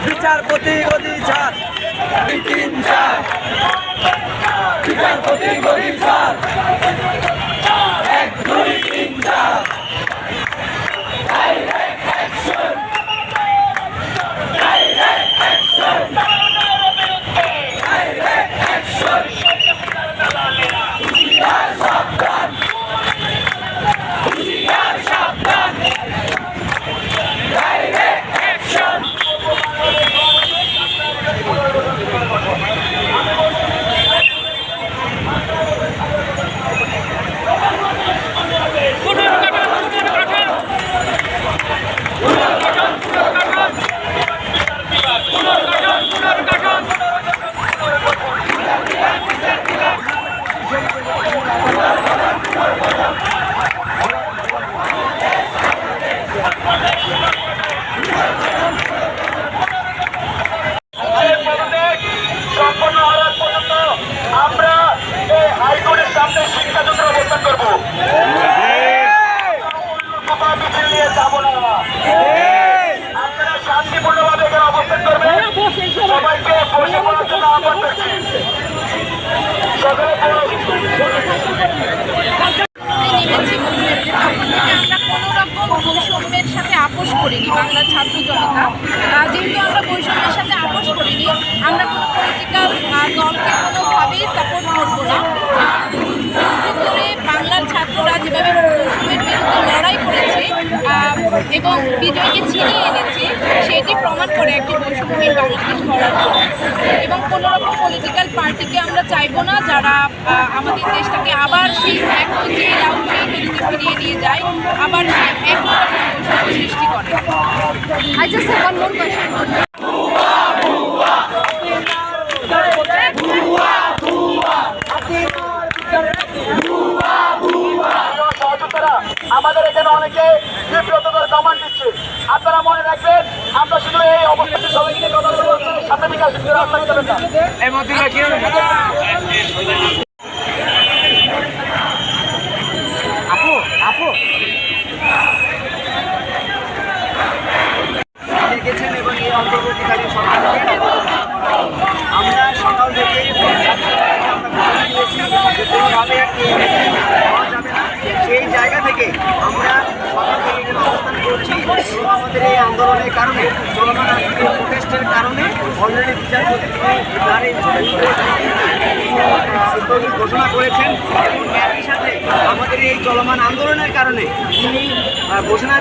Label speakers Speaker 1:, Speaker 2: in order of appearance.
Speaker 1: বিচারপতি গদি ছাড়, 2 3 4 বিচারপতি গদি ছাড়, 1 2 3 4 direct action, direct action, direct action, হুঁশিয়ার সাবধান, হুঁশিয়ার সাবধান, ডাইরেক্ট অ্যাকশন। শান্তিপূর্ণভাবে এখানে অবস্থান করবেন, সবাইকে বসে পড়ার জন্য আহ্বান করছি।
Speaker 2: বৈষম্যের সাথে আপোষ করিনি বাংলার ছাত্র জনতা, যেহেতু আমরা বৈষম্যের সাথে আপোষ করিনি, আমরা কোনো পলিটিক্যাল দলকে কোনোভাবেই সাপোর্ট করবো না। যুগ ধরে বাংলার ছাত্ররা যেভাবে বৈষম্যের বিরুদ্ধে লড়াই করেছে এবং বিজয়কে ছিনিয়ে এনেছে, সেটি প্রমাণ করে একটি বৈষম্যহীন বাংলাদেশ গড়ার জন্য। এবং কোনো রকম পলিটিক্যাল পার্টিকে আমরা চাইবো না যারা আমাদের দেশটাকে আবার সেই একই যে সেই গতিতে ফিরিয়ে নিয়ে যায়, আবার সেই একই রকম বৈষম্য সৃষ্টি করে। I just have one more question.
Speaker 3: আমাদের এখানে অনেকে বিব্রতকর কমান্ড দিচ্ছে, আপনারা মনে রাখবেন আমরা শুধু এই অবস্থাতে সবাই নিয়ে কথা বলছি, সামনে দিকে আসুন, রাস্তায় যাবেন না। আপু আপু গেছেন এবং এই অন্তর্বর্তীকালীন সরকারকে আমরা সকাল থেকে কোনোভাবে পাওয়া যাবে না, সেই জায়গা থেকে আমরা সকাল থেকে এখানে অবস্থান করছি এবং আমাদের এই আন্দোলনের কারণে, চলমান আজকের প্রোটেস্টের কারণে অলরেডি বিচারপতি তার এই স্থগিত ঘোষণা করেছেন এবং একই সাথে আমাদের এই চলমান আন্দোলনের কারণে তিনি ঘোষণা